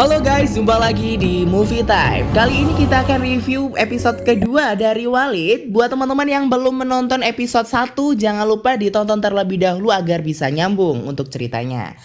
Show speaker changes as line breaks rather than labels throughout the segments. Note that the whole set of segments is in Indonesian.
Halo guys, jumpa lagi di Movie Time. Kali ini kita akan review episode kedua dari Walid. Buat teman-teman yang belum menonton episode 1, jangan lupa ditonton terlebih dahulu agar bisa nyambung untuk ceritanya.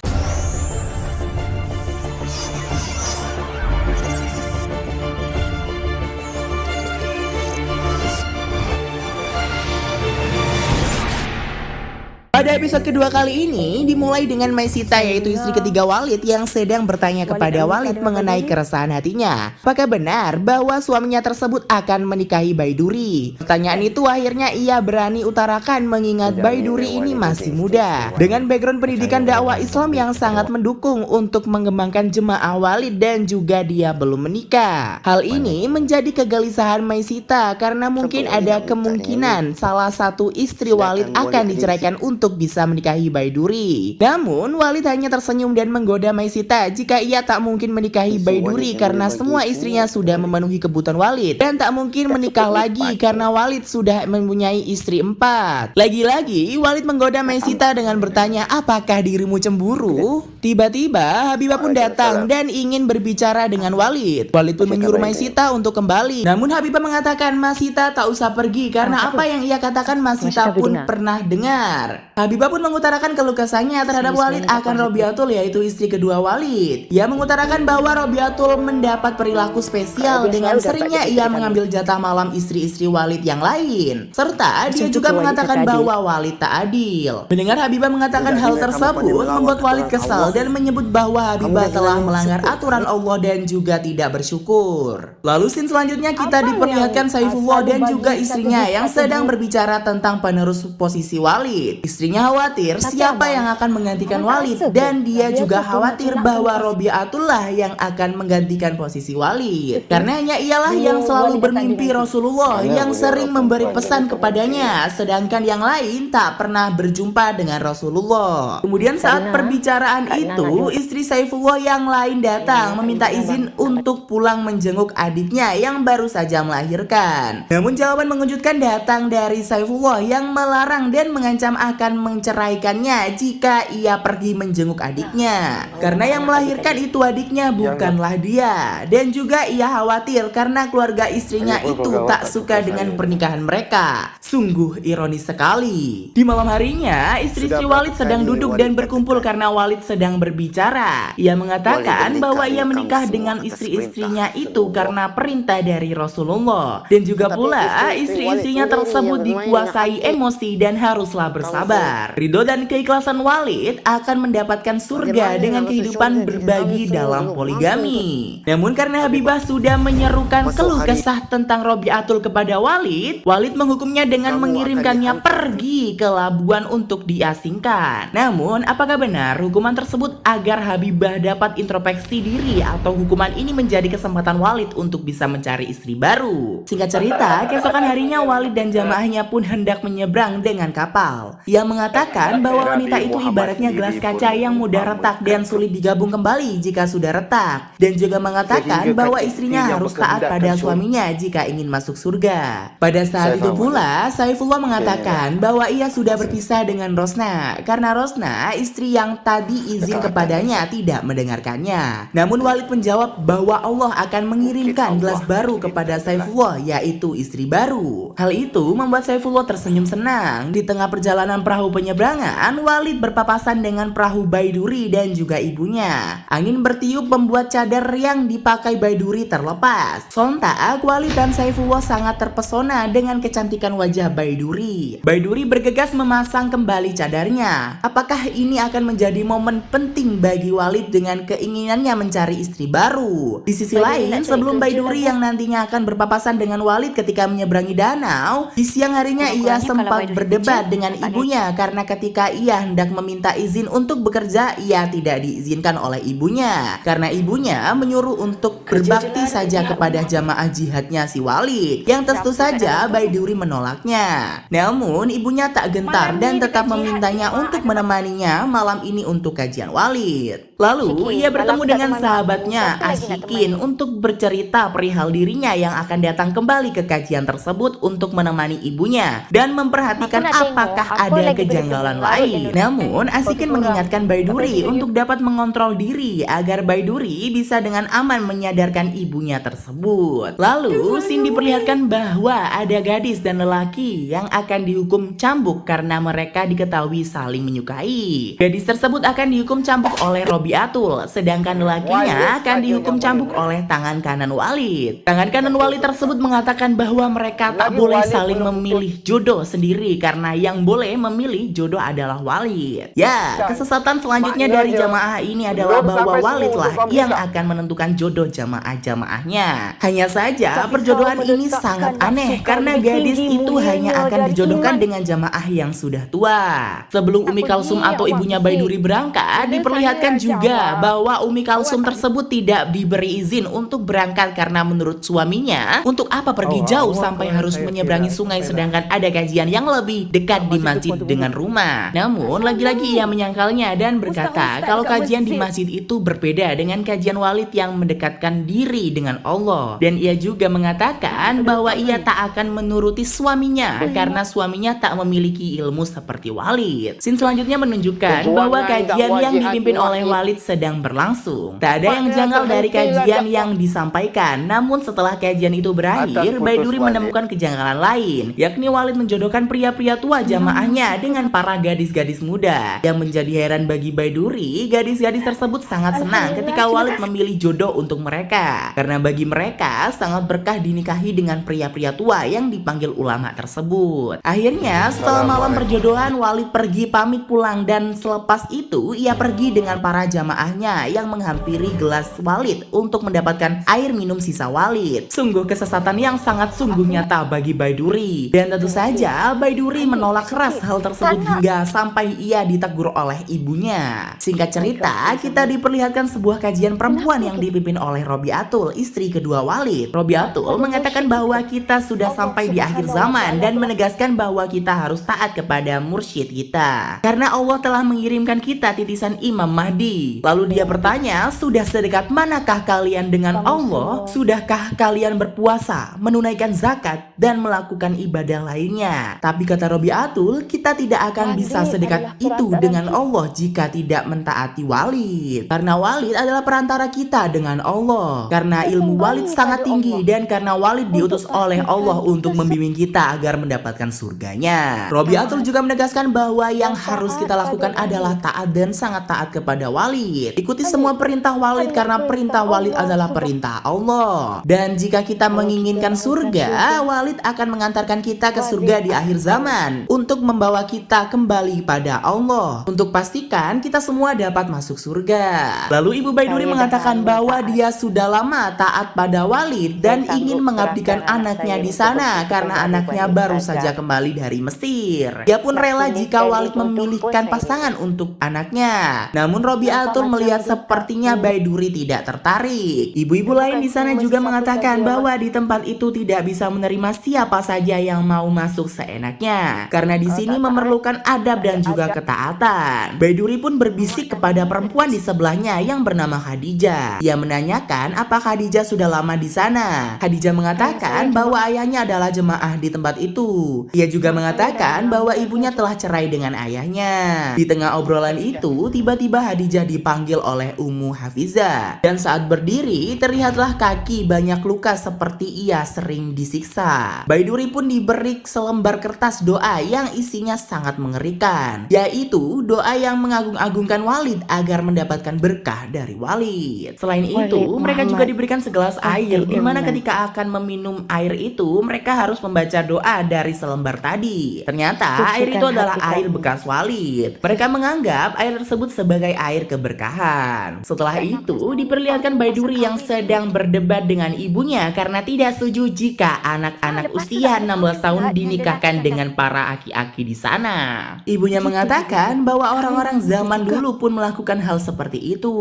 Pada episode kedua kali ini dimulai dengan Maisita, yaitu istri ketiga Walid, yang sedang bertanya kepada Walid mengenai keresahan hatinya. Apakah benar bahwa suaminya tersebut akan menikahi Baiduri? Pertanyaan itu akhirnya ia berani utarakan mengingat Baiduri ini masih muda, dengan background pendidikan dakwah Islam yang sangat mendukung untuk mengembangkan jemaah Walid, dan juga dia belum menikah. Hal ini menjadi kegelisahan Maisita karena mungkin ada kemungkinan salah satu istri Walid akan diceraikan untuk bisa menikahi Baiduri. Namun Walid hanya tersenyum dan menggoda Maisita jika ia tak mungkin menikahi Baiduri karena semua istrinya sudah memenuhi kebutuhan Walid, dan tak mungkin menikah lagi karena Walid sudah mempunyai istri 4. Lagi-lagi Walid menggoda Maisita dengan bertanya, apakah dirimu cemburu? Tiba-tiba Habibah pun datang dan ingin berbicara dengan Walid. Walid pun menyuruh Maisita untuk kembali. Namun Habibah mengatakan Maisita tak usah pergi karena apa yang ia katakan Maisita pun pernah dengar. Habibah pun mengutarakan keluh kesahnya terhadap Walid akan Robiatul, yaitu istri kedua Walid. Ia mengutarakan bahwa Robiatul mendapat perilaku spesial dengan seringnya ia mengambil jatah malam istri-istri Walid yang lain. Serta dia juga mengatakan bahwa Walid tak adil. Mendengar Habibah mengatakan hal tersebut membuat Walid kesal dan menyebut bahwa Habibah telah melanggar aturan Allah dan juga tidak bersyukur. Lalu scene selanjutnya kita diperlihatkan Saifullah dan juga istrinya yang sedang berbicara tentang penerus posisi Walid. Istrinya khawatir siapa yang akan menggantikan Walid, dan dia juga khawatir bahwa Robiatul lah yang akan menggantikan posisi Walid karena hanya ialah yang selalu bermimpi Rasulullah yang sering memberi pesan kepadanya, sedangkan yang lain tak pernah berjumpa dengan Rasulullah. Kemudian saat perbicaraan itu istri Saifullah yang lain datang meminta izin untuk pulang menjenguk adiknya yang baru saja melahirkan. Namun jawaban mengejutkan datang dari Saifullah yang melarang dan mengancam akan menceraikannya jika ia pergi menjenguk adiknya, karena yang melahirkan itu adiknya bukanlah dia, dan juga ia khawatir karena keluarga istrinya itu tak suka dengan pernikahan mereka. Sungguh ironis sekali. Di malam harinya istri-istri Walid sedang duduk dan berkumpul karena Walid sedang berbicara. Ia mengatakan bahwa ia menikah dengan istri-istrinya itu karena perintah dari Rasulullah, dan juga pula istri-istrinya tersebut dikuasai emosi dan haruslah bersabar. Ridho dan keikhlasan Walid akan mendapatkan surga dengan kehidupan berbagi dalam poligami. Namun karena Habibah sudah menyerukan keluh kesah tentang Robiatul kepada Walid, Walid menghukumnya dengan mengirimkannya pergi ke Labuan untuk diasingkan. Namun apakah benar hukuman tersebut agar Habibah dapat introspeksi diri, atau hukuman ini menjadi kesempatan Walid untuk bisa mencari istri baru? Singkat cerita, keesokan harinya Walid dan jamaahnya pun hendak menyeberang dengan kapal. Ia mengatakan bahwa wanita itu ibaratnya gelas kaca yang mudah retak dan sulit digabung kembali jika sudah retak, dan juga mengatakan bahwa istrinya harus taat pada suaminya jika ingin masuk surga. Pada saat itu pula Saifullah mengatakan bahwa ia sudah berpisah dengan Rosna karena Rosna, istri yang tadi izin kepadanya, tidak mendengarkannya. Namun Walid menjawab bahwa Allah akan mengirimkan gelas baru kepada Saifullah, yaitu istri baru. Hal itu membuat Saifullah tersenyum senang. Di tengah perjalanan perahu penyeberangan, Walid berpapasan dengan perahu Baiduri dan juga ibunya. Angin bertiup membuat cadar yang dipakai Baiduri terlepas. Sontak Walid dan Saifullah sangat terpesona dengan kecantikan wajah Baiduri. Baiduri bergegas memasang kembali cadarnya. Apakah ini akan menjadi momen penting bagi Walid dengan keinginannya mencari istri baru? Di sisi lain, sebelum Baiduri yang nantinya akan berpapasan dengan Walid ketika menyeberangi danau, di siang harinya ia sempat berdebat dengan ibunya karena ketika ia hendak meminta izin untuk bekerja, ia tidak diizinkan oleh ibunya karena ibunya menyuruh untuk berbakti saja kepada jamaah jihadnya si Walid, yang tentu saja Baiduri menolaknya. Namun ibunya tak gentar dan tetap memintanya untuk menemaninya malam ini untuk kajian Walid. Lalu ia bertemu dengan sahabatnya Ashikin untuk bercerita perihal dirinya yang akan datang kembali ke kajian tersebut untuk menemani ibunya dan memperhatikan apakah ada kejanggalan lain. Namun Ashikin mengingatkan Baiduri untuk dapat mengontrol diri agar Baiduri bisa dengan aman menyadarkan ibunya tersebut. Lalu Shin diperlihatkan bahwa ada gadis dan lelaki yang akan dihukum cambuk karena mereka diketahui saling menyukai. Gadis tersebut akan dihukum cambuk oleh Robiatul, sedangkan lelakinya akan dihukum cambuk oleh tangan kanan Walid. Tangan kanan Walid tersebut mengatakan bahwa mereka tak boleh saling memilih jodoh sendiri karena yang boleh memilih jodoh adalah Walid. Ya, kesesatan selanjutnya dari jamaah ini adalah bahwa Walid lah yang akan menentukan jodoh jamaah-jamaahnya. Hanya saja perjodohan ini sangat aneh karena gadis itu hanya akan dijodohkan dengan jamaah yang sudah tua. Sebelum Umi Kalsum atau ibunya Baiduri berangkat, diperlihatkan juga bahwa Umi Kalsum tersebut tidak diberi izin untuk berangkat karena menurut suaminya, untuk apa pergi jauh sampai harus menyeberangi sungai sedangkan ada kajian yang lebih dekat di masjid dengan rumah. Namun lagi-lagi ia menyangkalnya dan berkata kalau kajian di masjid itu berbeda dengan kajian Walid yang mendekatkan diri dengan Allah. Dan ia juga mengatakan bahwa ia tak akan menuruti suaminya karena suaminya tak memiliki ilmu seperti Walid. Scene selanjutnya menunjukkan bahwa kajian yang dipimpin oleh Walid sedang berlangsung. Tak ada yang janggal dari kajian yang disampaikan. Namun setelah kajian itu berakhir, Baiduri menemukan kejanggalan lain, yakni Walid menjodohkan pria-pria tua jamaahnya dengan para gadis-gadis muda. Yang menjadi heran bagi Baiduri, gadis-gadis tersebut sangat senang ketika Walid memilih jodoh untuk mereka, karena bagi mereka sangat berkah dinikahi dengan pria-pria tua yang dipanggil ulama tersebut. Akhirnya setelah malam perjodohan, Walid pergi pamit pulang dan selepas itu ia pergi dengan para jamaahnya yang menghampiri gelas Walid untuk mendapatkan air minum sisa Walid. Sungguh kesesatan yang sangat sungguh nyata bagi Baiduri. Dan tentu saja Baiduri menolak keras hal tersebut hingga sampai ia ditegur oleh ibunya. Singkat cerita, kita diperlihatkan sebuah kajian perempuan yang dipimpin oleh Robiatul, istri kedua Walid. Robiatul mengatakan bahwa kita sudah sampai di akhir zaman dan menegaskan bahwa kita harus taat kepada mursyid kita karena Allah telah mengirimkan kita titisan Imam Mahdi. Lalu dia bertanya, sudah sedekat manakah kalian dengan Allah? Sudahkah kalian berpuasa, menunaikan zakat dan melakukan ibadah lainnya? Tapi kata Robiatul, kita tidak akan bisa sedekat itu dengan Allah jika tidak mentaati Walid, karena Walid adalah perantara kita dengan Allah. Karena ilmu Walid sangat tinggi dan karena Walid diutus oleh Allah untuk membimbing kita agar mendapatkan surganya. Robiatul juga menegaskan bahwa yang harus kita lakukan adalah taat dan sangat taat kepada Walid. Ikuti semua perintah Walid karena perintah Walid adalah perintah Allah. Dan jika kita menginginkan surga, Walid akan mengantarkan kita ke surga di akhir zaman untuk membawa kita kembali pada Allah, untuk pastikan kita semua dapat masuk surga. Lalu Ibu Baiduri mengatakan bahwa dia sudah lama taat pada Walid dan ingin mengabdikan anaknya di sana karena anaknya baru saja kembali dari Mesir. Dia pun rela jika Walid memilihkan pasangan untuk anaknya. Namun Robiatul melihat sepertinya Baiduri tidak tertarik. Ibu-ibu lain di sana juga mengatakan bahwa di tempat itu tidak bisa menerima siapa saja yang mau masuk seenaknya karena di sini memerlukan adab dan juga ketaatan. Baiduri pun berbisik kepada perempuan di sebelahnya yang bernama Khadijah. Ia menanyakan apa Khadijah sudah lama di sana. Khadijah mengatakan bahwa ayahnya adalah jemaah di tempat itu. Ia juga mengatakan bahwa ibunya telah cerai dengan ayahnya. Di tengah obrolan itu, tiba-tiba Khadijah dipanggil oleh Ummu Hafizah. Dan saat berdiri, terlihatlah kaki banyak luka seperti ia sering disiksa. Baiduri pun diberi selembar kertas doa yang isinya sangat mengerikan, yaitu doa yang mengagung-agungkan Walid agar mendapatkan berkah dari Walid. Selain itu, mereka juga diberikan segelas air, di mana ketika akan meminum air itu, mereka harus membaca doa dari selembar tadi. Ternyata air itu adalah air bekas Walid. Mereka menganggap air tersebut sebagai air keberkahan. Setelah itu, diperlihatkan Baiduri yang sedang berdebat dengan ibunya karena tidak setuju jika anak-anak usia 16 tahun dinikahkan dengan para aki-aki di sana. Ibunya mengatakan bahwa orang-orang zaman dulu pun melakukan hal seperti itu.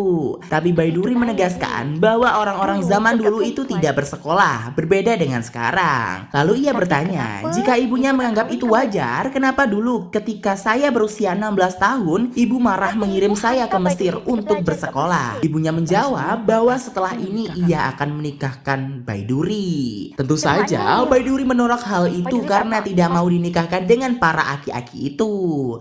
Tapi Baiduri menegaskan bahwa orang-orang zaman dulu itu tidak bersekolah, berbeda dengan sekarang. Lalu ia bertanya, jika ibunya menganggap itu wajar, kenapa dulu ketika saya berusia 16 tahun, ibu marah mengirim saya ke Mesir Mesir untuk bersekolah. Ibunya menjawab bahwa setelah ini ia akan menikahkan Baiduri. Tentu saja Baiduri menolak hal itu karena tidak mau dinikahkan dengan para aki-aki itu.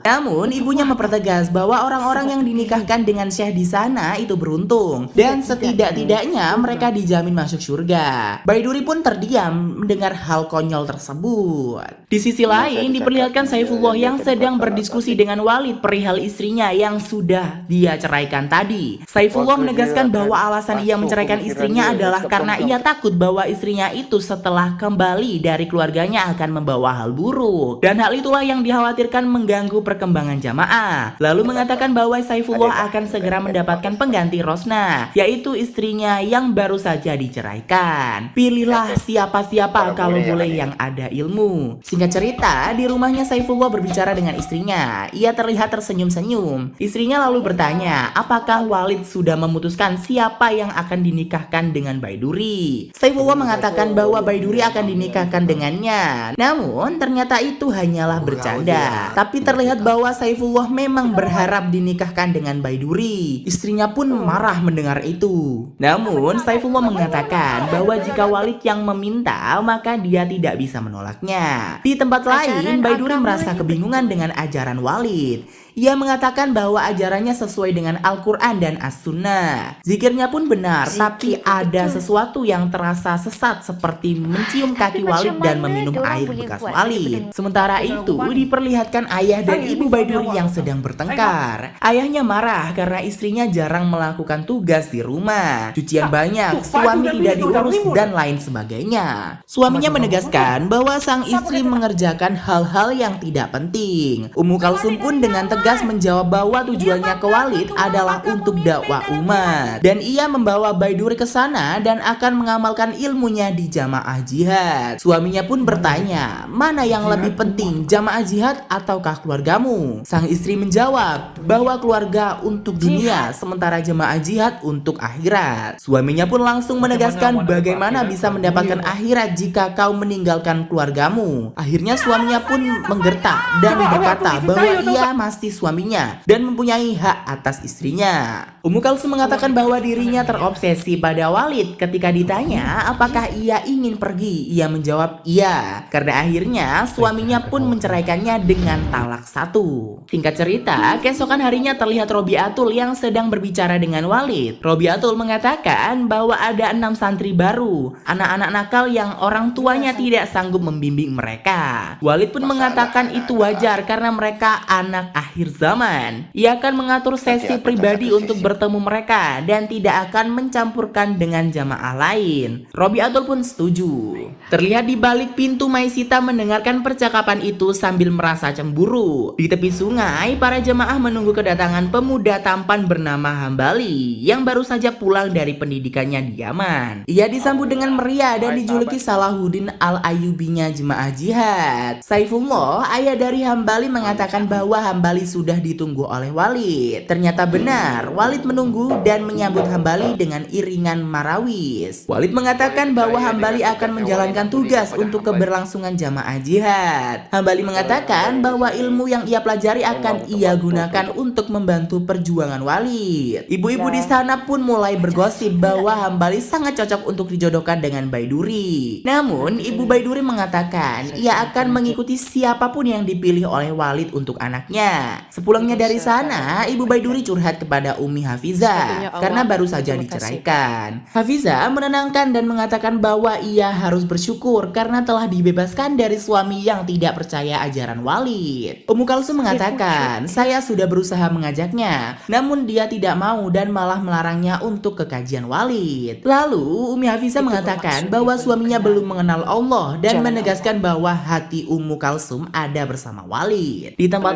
Namun ibunya mempertegas bahwa orang-orang yang dinikahkan dengan syekh di sana itu beruntung dan setidak-tidaknya mereka dijamin masuk surga. Baiduri pun terdiam mendengar hal konyol tersebut. Di sisi lain diperlihatkan Saifullah yang sedang berdiskusi dengan Walid perihal istrinya yang sudah dia ceraikan tadi. Saifullah menegaskan bahwa alasan ia menceraikan istrinya adalah karena ia takut bahwa istrinya itu setelah kembali dari keluarganya akan membawa hal buruk. Dan hal itulah yang dikhawatirkan mengganggu perkembangan jamaah. Lalu mengatakan bahwa Saifullah akan segera mendapatkan pengganti Rosna, yaitu istrinya yang baru saja diceraikan. Pilihlah siapa-siapa kalau boleh yang ada ilmu. Singkat cerita, di rumahnya Saifullah berbicara dengan istrinya. Ia terlihat tersenyum-senyum. Istrinya lalu bertanya, apakah Walid sudah memutuskan siapa yang akan dinikahkan dengan Baiduri? Saifullah mengatakan bahwa Baiduri akan dinikahkan dengannya. Namun ternyata itu hanyalah bercanda. Tapi terlihat bahwa Saifullah memang berharap dinikahkan dengan Baiduri. Istrinya pun marah mendengar itu. Namun Saifullah mengatakan bahwa jika Walid yang meminta, maka dia tidak bisa menolaknya. Di tempat lain, Baiduri merasa kebingungan dengan ajaran Walid. Ia mengatakan bahwa ajarannya sesuai dengan Al-Quran dan As-Sunnah. Zikirnya pun benar, tapi ada sesuatu yang terasa sesat seperti mencium kaki Walid dan meminum air bekas Walid. Sementara itu, diperlihatkan ayah dan ibu Baiduri yang sedang bertengkar. Ayahnya marah karena istrinya jarang melakukan tugas di rumah. Cucian banyak, suami tidak diurus, dan lain sebagainya. Suaminya menegaskan bahwa sang istri mengerjakan hal-hal yang tidak penting. Ummu Kalsum pun dengan tegas menjawab bahwa tujuannya ke Walid adalah untuk dakwah umat. Dan ia membawa Baiduri ke sana dan akan mengamalkan ilmunya di jamaah jihad. Suaminya pun bertanya, mana yang lebih penting, jamaah jihad ataukah keluargamu? Sang istri menjawab bahwa keluarga untuk dunia, sementara jamaah jihad untuk akhirat. Suaminya pun langsung menegaskan bagaimana bisa mendapatkan akhirat jika kau meninggalkan keluargamu. Akhirnya suaminya pun menggertak dan berkata bahwa ia masih suaminya dan mempunyai hak atas istrinya. Ummu Kalsum mengatakan bahwa dirinya terobsesi pada Walid. Ketika ditanya apakah ia ingin pergi, ia menjawab iya, karena akhirnya suaminya pun menceraikannya dengan talak 1. Singkat cerita, keesokan harinya terlihat Robiatul yang sedang berbicara dengan Walid. Robiatul mengatakan bahwa ada 6 santri baru, anak-anak nakal yang orang tuanya tidak sanggup membimbing mereka. Walid pun mengatakan itu wajar karena mereka anak akhir zaman. Ia akan mengatur sesi pribadi untuk bertemu mereka dan tidak akan mencampurkan dengan jamaah lain. Robiatul pun setuju. Terlihat di balik pintu Maisita mendengarkan percakapan itu sambil merasa cemburu. Di tepi sungai, para jemaah menunggu kedatangan pemuda tampan bernama Hambali yang baru saja pulang dari pendidikannya di Yaman. Ia disambut dengan meriah dan dijuluki Salahuddin Al-Ayyubinya jemaah jihad. Saifullah, ayah dari Hambali, mengatakan bahwa Hambali sudah ditunggu oleh Walid. Ternyata benar, Walid menunggu dan menyambut Hambali dengan iringan marawis. Walid mengatakan bahwa Hambali akan menjalankan tugas untuk keberlangsungan jamaah jihad. Hambali mengatakan bahwa ilmu yang ia pelajari akan ia gunakan untuk membantu perjuangan Walid. Ibu-ibu di sana pun mulai bergosip bahwa Hambali sangat cocok untuk dijodohkan dengan Baiduri. Namun, ibu Baiduri mengatakan ia akan mengikuti siapapun yang dipilih oleh Walid untuk anaknya. Sepulangnya dari sana, ibu Baiduri curhat kepada Umi Hafiza karena baru saja diceraikan. Hafiza menenangkan dan mengatakan bahwa ia harus bersyukur karena telah dibebaskan dari suami yang tidak percaya ajaran Walid. Ummu Kalsum mengatakan, saya sudah berusaha mengajaknya, namun dia tidak mau dan malah melarangnya untuk ke kajian Walid. Lalu Umi Hafiza mengatakan bahwa suaminya belum mengenal Allah dan menegaskan bahwa hati Ummu Kalsum ada bersama Walid. Di tempat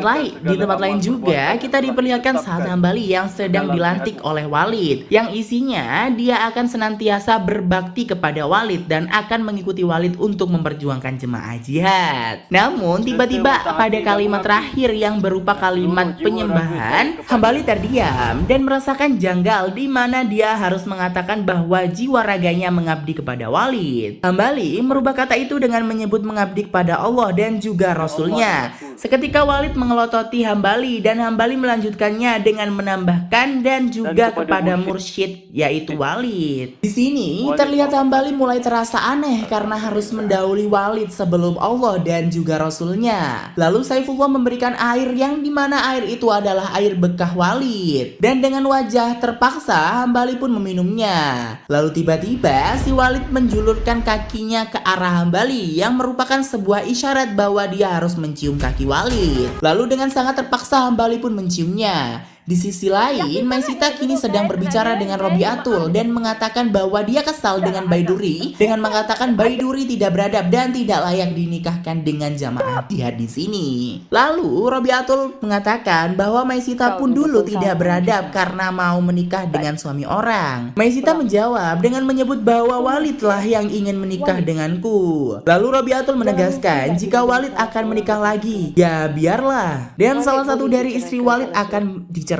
lain juga kita diperlihatkan saat Hambali yang sedang dilantik oleh Walid, yang isinya dia akan senantiasa berbakti kepada Walid dan akan mengikuti Walid untuk memperjuangkan jemaah jihad. Namun tiba-tiba pada kalimat terakhir yang berupa kalimat penyembahan, Hambali terdiam dan merasakan janggal di mana dia harus mengatakan bahwa jiwa raganya mengabdi kepada Walid. Hambali merubah kata itu dengan menyebut mengabdi kepada Allah dan juga Rasulnya. Seketika Walid mengelototi Hambali Hambali, dan Hambali melanjutkannya dengan menambahkan dan juga kepada mursyid yaitu Walid. Di sini terlihat Hambali mulai terasa aneh karena harus mendahului Walid sebelum Allah dan juga Rasulnya. Lalu Saifullah memberikan air yang dimana air itu adalah air bekah Walid, dan dengan wajah terpaksa Hambali pun meminumnya. Lalu tiba-tiba si Walid menjulurkan kakinya ke arah Hambali yang merupakan sebuah isyarat bahwa dia harus mencium kaki Walid. Lalu dengan sangat terpaksa Hambali pun menciumnya. Di sisi lain, Maisita kini sedang berbicara dengan Robiatul dan mengatakan bahwa dia kesal dengan Baiduri dengan mengatakan Baiduri tidak beradab dan tidak layak dinikahkan dengan jamaah jihad di sini. Lalu Robiatul mengatakan bahwa Maisita pun dulu tidak beradab karena mau menikah dengan suami orang. Maisita menjawab dengan menyebut bahwa Walid lah yang ingin menikah denganku. Lalu Robiatul menegaskan jika Walid akan menikah lagi, ya biarlah. Dan salah satu dari istri Walid akan diceraikan.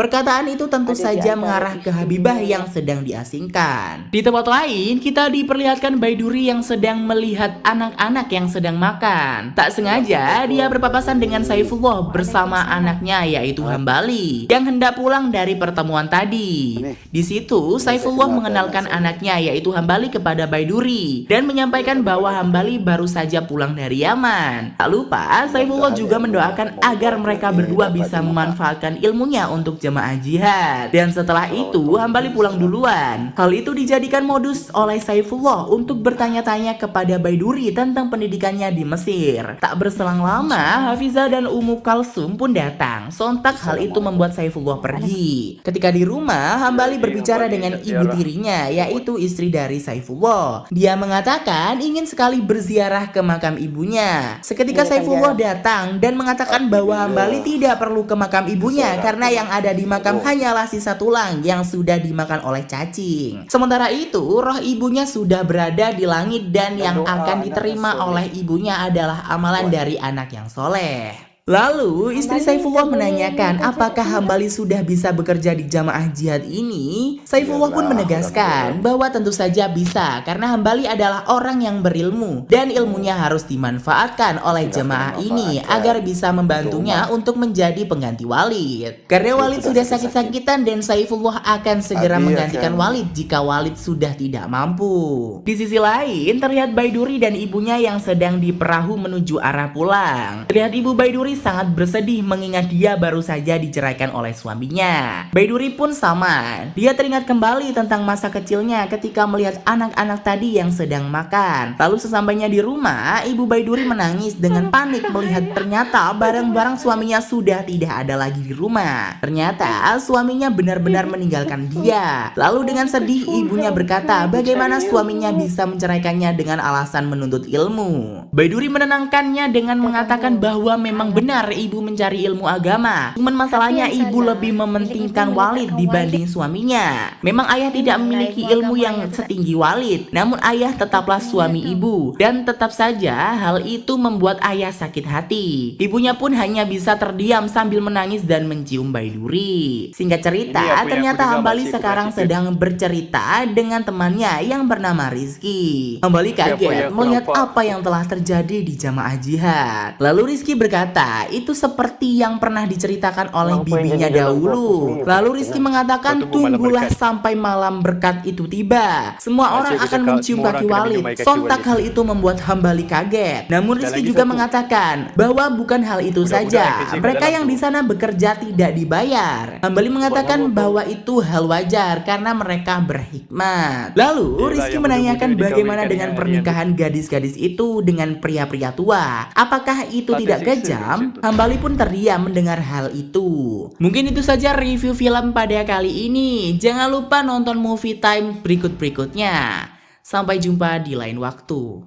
Perkataan itu tentu saja mengarah ke Habibah yang sedang diasingkan. Di tempat lain, kita diperlihatkan Baiduri yang sedang melihat anak-anak yang sedang makan. Tak sengaja, dia berpapasan dengan Saifullah bersama anaknya yaitu Hambali yang hendak pulang dari pertemuan tadi. Di situ, Saifullah mengenalkan anaknya yaitu Hambali kepada Baiduri dan menyampaikan bahwa Hambali baru saja pulang dari Yaman. Tak lupa, Saifullah juga mendoakan agar mereka berdua bisa memanfaatkan ilmunya untuk jemaah jihad. Dan setelah itu Hambali pulang duluan. Hal itu dijadikan modus oleh Saifullah untuk bertanya-tanya kepada Baiduri tentang pendidikannya di Mesir. Tak berselang lama Hafizah dan Ummu Kalsum pun datang. Sontak hal itu membuat Saifullah pergi. Ketika di rumah, Hambali berbicara dengan ibu tirinya yaitu istri dari Saifullah. Dia mengatakan ingin sekali berziarah ke makam ibunya. Seketika Saifullah datang dan mengatakan bahwa Hambali tidak perlu ke makam ibunya karena yang ada di makam hanyalah sisa tulang yang sudah dimakan oleh cacing. Sementara itu, roh ibunya sudah berada di langit dan yang akan diterima oleh ibunya adalah amalan dari anak yang soleh. Lalu istri Saifullah menanyakan apakah Hambali sudah bisa bekerja di jamaah jihad ini. Saifullah pun menegaskan bahwa tentu saja bisa karena Hambali adalah orang yang berilmu dan ilmunya harus dimanfaatkan oleh jamaah ini agar bisa membantunya untuk menjadi pengganti Walid. Karena Walid sudah sakit-sakitan dan Saifullah akan segera menggantikan Walid jika Walid sudah tidak mampu. Di sisi lain terlihat Baiduri dan ibunya yang sedang di perahu menuju arah pulang. Terlihat ibu Baiduri sangat bersedih mengingat dia baru saja diceraikan oleh suaminya. Baiduri pun sama. Dia teringat kembali tentang masa kecilnya ketika melihat anak-anak tadi yang sedang makan. Lalu sesampainya di rumah, ibu Baiduri menangis dengan panik melihat ternyata barang-barang suaminya sudah tidak ada lagi di rumah. Ternyata suaminya benar-benar meninggalkan dia. Lalu dengan sedih ibunya berkata bagaimana suaminya bisa menceraikannya dengan alasan menuntut ilmu. Baiduri menenangkannya dengan mengatakan bahwa memang benar ibu mencari ilmu agama. Cuman masalahnya ibu lebih mementingkan Walid dibanding suaminya. Memang ayah tidak memiliki ilmu yang setinggi Walid, namun ayah tetaplah suami ibu. Dan tetap saja hal itu membuat ayah sakit hati. Ibunya pun hanya bisa terdiam sambil menangis dan mencium Baiduri. Singkat cerita, ternyata Hambali sekarang sedang bercerita dengan temannya yang bernama Rizky. Hambali kaget melihat apa yang telah terjadi di jamaah jihad. Lalu Rizky berkata, itu seperti yang pernah diceritakan oleh bibinya dahulu. Lalu Rizky mengatakan tunggulah sampai malam berkat itu tiba. Semua orang akan mencium kaki Walid. Sontak hal itu membuat Hambali kaget. Namun Rizky juga mengatakan bahwa bukan hal itu saja. Mereka yang di sana bekerja tidak dibayar. Hambali mengatakan bahwa itu hal wajar karena mereka berhikmat. Lalu Rizky menanyakan bagaimana dengan pernikahan gadis-gadis itu dengan pria-pria tua. Apakah itu tidak kejam? Hambali pun terdiam mendengar hal itu. Mungkin itu saja review film pada kali ini. Jangan lupa nonton Movie Time berikut-berikutnya. Sampai jumpa di lain waktu.